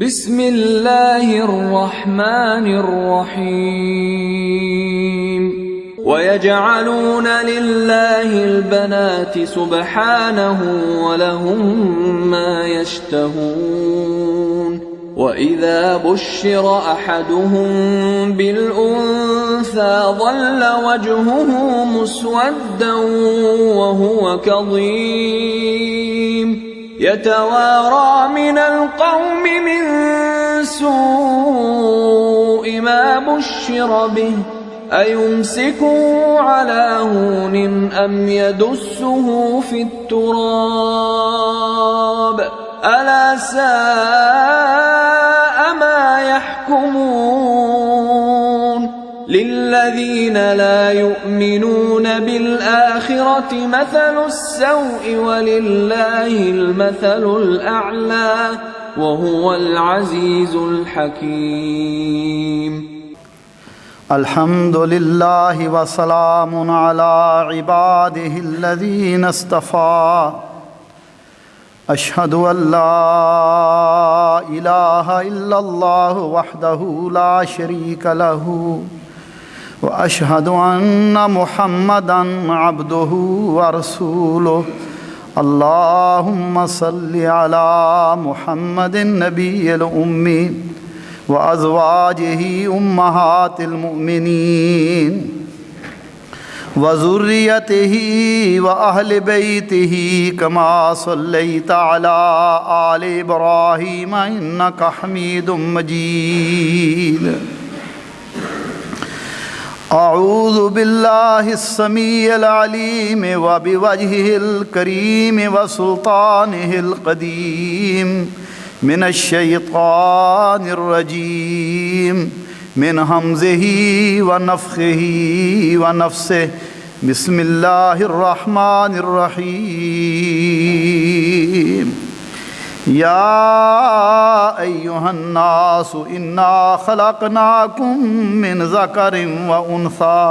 بسم اللہ الرحمن الرحیم وَيَجْعَلُونَ لِلَّهِ الْبَنَاتِ سُبْحَانَهُ وَلَهُم مَّا يَشْتَهُونَ وَإِذَا بُشِّرَ أَحَدُهُم بِالْأُنثَىٰ ظَلَّ وَجْهُهُ مُسْوَدًّا وَهُوَ كَظِيمٌ يَتَوَارَىٰ مِنَ الْقَوْمِ مِن سُوءِ مَا بُشِّرَ بِهِ أَيُمْسِكُهُ عَلَىٰ هُونٍ أَمْ يَدُسُّهُ فِي التُّرَابِ أَلَا سَاءَ مَا يَحْكُمُونَ لِلَّذِينَ لَا يُؤْمِنُونَ بِالْآخِرَةِ مَثَلُ السَّوْءِ وَلِلَّهِ الْمَثَلُ الْأَعْلَىٰ وَهُوَ الْعَزِيزُ الْحَكِيمُ الحمد للہ وسلام علی عباده الذین اصطفیٰ اشہد ان لا الہ الا اللہ وحدہ لا شریک لہ واشہد ان محمدا عبدہ ورسولہ اللہم صل علی محمد النبی الأمی وأزواجه أمهات المؤمنين وذريته وأهل بيته كما صليت على آل إبراهيم إنك حميد مجيد أعوذ بالله السميع العليم وبوجهه الكريم وسلطانه القديم من الشیطان الرجیم من حمزه ونفخه ونفسه بسم اللہ الرحمن الرحیم یا ایہا الناس انا خلقناکم من ذکر وانثی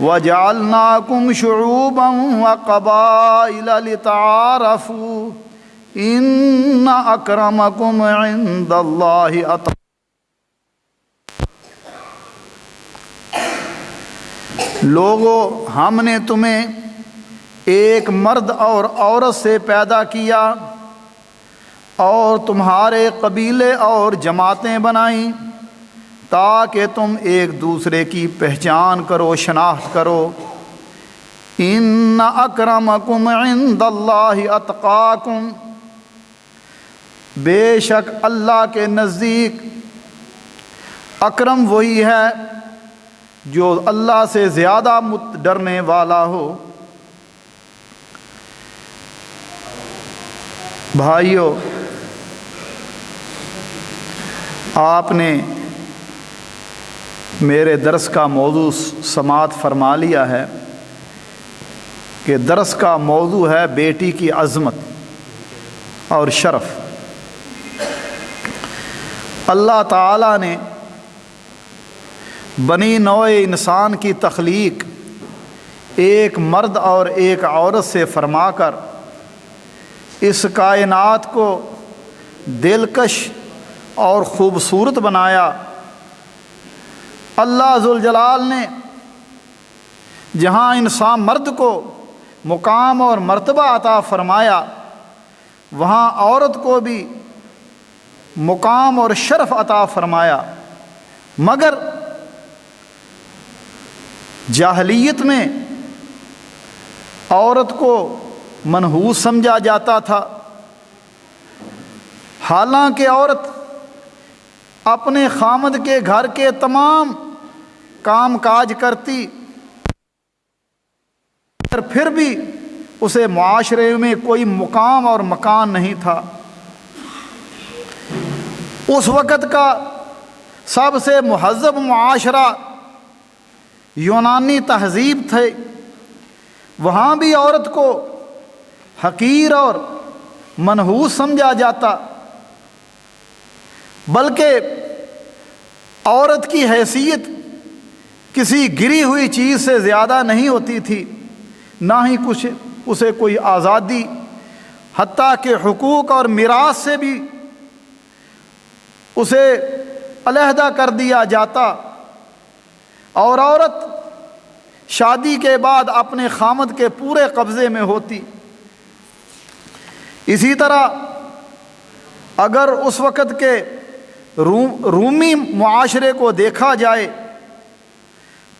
وجعلناکم شعوبا وقبائل لتعارفوا ان اکرمکم عند اللہ لوگو ہم نے تمہیں ایک مرد اور عورت سے پیدا کیا اور تمہارے قبیلے اور جماعتیں بنائیں تاکہ تم ایک دوسرے کی پہچان کرو، شناخت کرو۔ ان اکرمکم عند اللہ اتقاکم، بے شک اللہ کے نزدیک اکرم وہی ہے جو اللہ سے زیادہ ڈرنے والا ہو۔ بھائیو، آپ نے میرے درس کا موضوع سماعت فرما لیا ہے کہ درس کا موضوع ہے بیٹی کی عظمت اور شرف۔ اللہ تعالیٰ نے بنی نوع انسان کی تخلیق ایک مرد اور ایک عورت سے فرما کر اس کائنات کو دلکش اور خوبصورت بنایا۔ اللہ ذوالجلال نے جہاں انسان مرد کو مقام اور مرتبہ عطا فرمایا، وہاں عورت کو بھی مقام اور شرف عطا فرمایا، مگر جاہلیت میں عورت کو منحوس سمجھا جاتا تھا، حالانکہ عورت اپنے خامد کے گھر کے تمام کام کاج کرتی، پھر بھی اسے معاشرے میں کوئی مقام اور مکان نہیں تھا۔ اس وقت کا سب سے مہذب معاشرہ یونانی تہذیب تھے، وہاں بھی عورت کو حقیر اور منحوس سمجھا جاتا، بلکہ عورت کی حیثیت کسی گری ہوئی چیز سے زیادہ نہیں ہوتی تھی، نہ ہی کچھ اسے کوئی آزادی، حتیٰ کہ حقوق اور میراث سے بھی اسے علیحدہ کر دیا جاتا اور عورت شادی کے بعد اپنے خامد کے پورے قبضے میں ہوتی۔ اسی طرح اگر اس وقت کے رومی معاشرے کو دیکھا جائے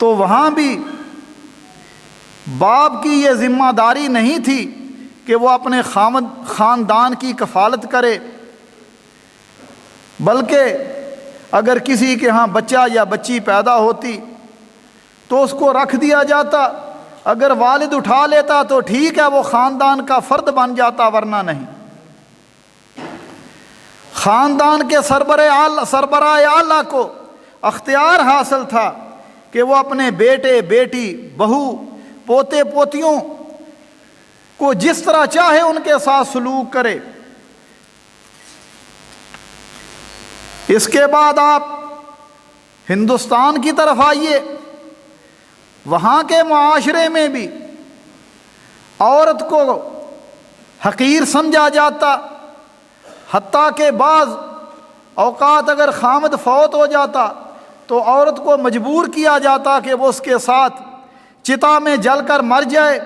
تو وہاں بھی باپ کی یہ ذمہ داری نہیں تھی کہ وہ اپنے خاندان کی کفالت کرے، بلکہ اگر کسی کے ہاں بچہ یا بچی پیدا ہوتی تو اس کو رکھ دیا جاتا، اگر والد اٹھا لیتا تو ٹھیک ہے، وہ خاندان کا فرد بن جاتا، ورنہ نہیں۔ خاندان کے سربراہ اعلیٰ کو اختیار حاصل تھا کہ وہ اپنے بیٹے بیٹی بہو پوتے پوتیوں کو جس طرح چاہے ان کے ساتھ سلوک کرے۔ اس کے بعد آپ ہندوستان کی طرف آئیے، وہاں کے معاشرے میں بھی عورت کو حقیر سمجھا جاتا، حتیٰ کہ بعض اوقات اگر خامد فوت ہو جاتا تو عورت کو مجبور کیا جاتا کہ وہ اس کے ساتھ چتا میں جل کر مر جائے۔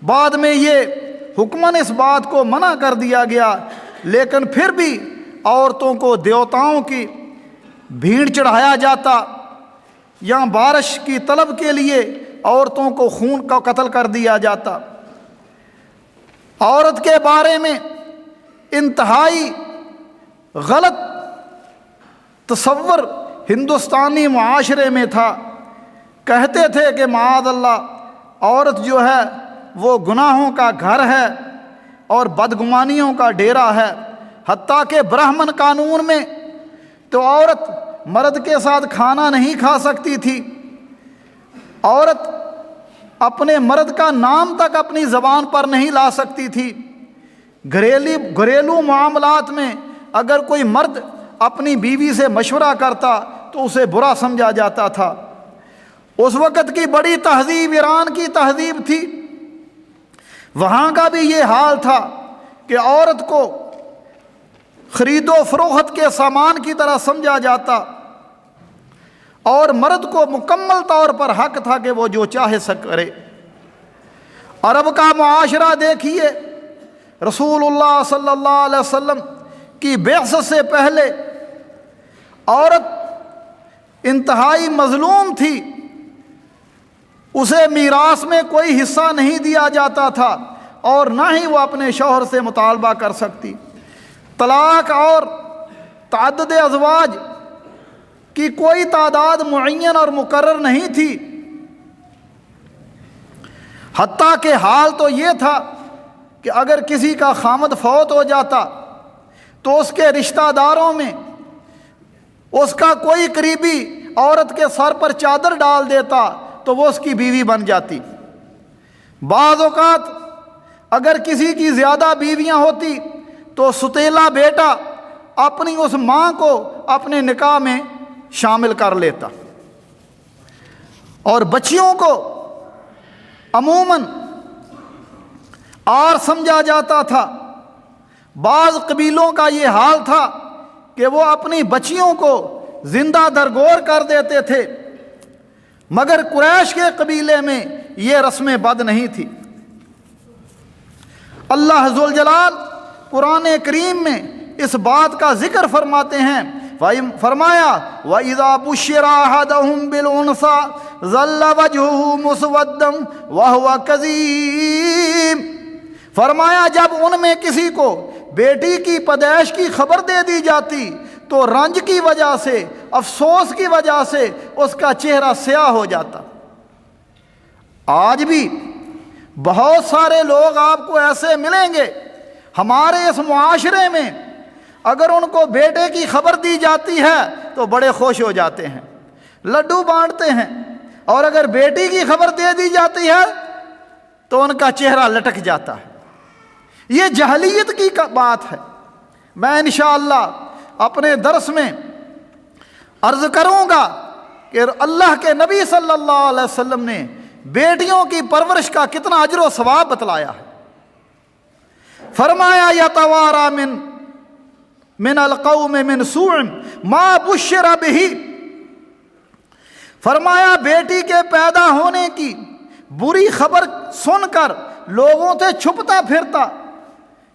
بعد میں یہ حکماً اس بات کو منع کر دیا گیا، لیکن پھر بھی عورتوں کو دیوتاؤں کی بھیڑ چڑھایا جاتا، یا بارش کی طلب کے لیے عورتوں کو خون کا قتل کر دیا جاتا۔ عورت کے بارے میں انتہائی غلط تصور ہندوستانی معاشرے میں تھا۔ کہتے تھے کہ معاذ اللہ عورت جو ہے وہ گناہوں کا گھر ہے اور بدگمانیوں کا ڈیرا ہے، حتیٰ کہ برہمن قانون میں تو عورت مرد کے ساتھ کھانا نہیں کھا سکتی تھی، عورت اپنے مرد کا نام تک اپنی زبان پر نہیں لا سکتی تھی۔ گھریلو معاملات میں اگر کوئی مرد اپنی بیوی سے مشورہ کرتا تو اسے برا سمجھا جاتا تھا۔ اس وقت کی بڑی تہذیب ایران کی تہذیب تھی، وہاں کا بھی یہ حال تھا کہ عورت کو خرید و فروخت کے سامان کی طرح سمجھا جاتا اور مرد کو مکمل طور پر حق تھا کہ وہ جو چاہے کرے۔ عرب کا معاشرہ دیکھیے، رسول اللہ صلی اللہ علیہ وسلم کی بعثت سے پہلے عورت انتہائی مظلوم تھی، اسے میراث میں کوئی حصہ نہیں دیا جاتا تھا اور نہ ہی وہ اپنے شوہر سے مطالبہ کر سکتی۔ طلاق اور تعدد ازواج کی کوئی تعداد معین اور مقرر نہیں تھی، حتیٰ کہ حال تو یہ تھا کہ اگر کسی کا خامد فوت ہو جاتا تو اس کے رشتہ داروں میں اس کا کوئی قریبی عورت کے سر پر چادر ڈال دیتا تو وہ اس کی بیوی بن جاتی۔ بعض اوقات اگر کسی کی زیادہ بیویاں ہوتی تو ستیلا بیٹا اپنی اس ماں کو اپنے نکاح میں شامل کر لیتا، اور بچیوں کو عموماً آر سمجھا جاتا تھا۔ بعض قبیلوں کا یہ حال تھا کہ وہ اپنی بچیوں کو زندہ درگور کر دیتے تھے، مگر قریش کے قبیلے میں یہ رسم بد نہیں تھی۔ اللہ ذوالجلال قرآن کریم میں اس بات کا ذکر فرماتے ہیں، فرمایا وَإِذَا بُشِّرَ أَحَدُهُم بِالْأُنثَىٰ ظَلَّ وَجْهُهُ مُسْوَدًّا وَهُوَ كَظِيمٌ، فرمایا جب ان میں کسی کو بیٹی کی پیدائش کی خبر دے دی جاتی تو رنج کی وجہ سے، افسوس کی وجہ سے اس کا چہرہ سیاہ ہو جاتا۔ آج بھی بہت سارے لوگ آپ کو ایسے ملیں گے ہمارے اس معاشرے میں، اگر ان کو بیٹے کی خبر دی جاتی ہے تو بڑے خوش ہو جاتے ہیں، لڈو بانٹتے ہیں، اور اگر بیٹی کی خبر دے دی جاتی ہے تو ان کا چہرہ لٹک جاتا ہے۔ یہ جہلیت کی بات ہے۔ میں انشاءاللہ اپنے درس میں عرض کروں گا کہ اللہ کے نبی صلی اللہ علیہ وسلم نے بیٹیوں کی پرورش کا کتنا اجر و ثواب بتلایا ہے۔ فرمایا یتوارا من القوم من سوء ما بشر بہ، فرمایا بیٹی کے پیدا ہونے کی بری خبر سن کر لوگوں سے چھپتا پھرتا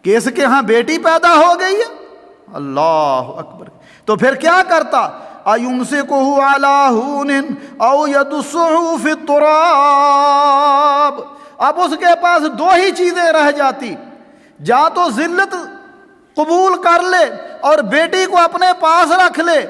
کہ اس کے ہاں بیٹی پیدا ہو گئی ہے۔ اللہ اکبر۔ تو پھر کیا کرتا؟ اَيُمْسِكُهُ عَلَىٰ هُونٍ اَوْ يَدُسُّهُ فِي التُّرَابِ، اب اس کے پاس دو ہی چیزیں رہ جاتی، یا تو ذلت قبول کر لے اور بیٹی کو اپنے پاس رکھ لے،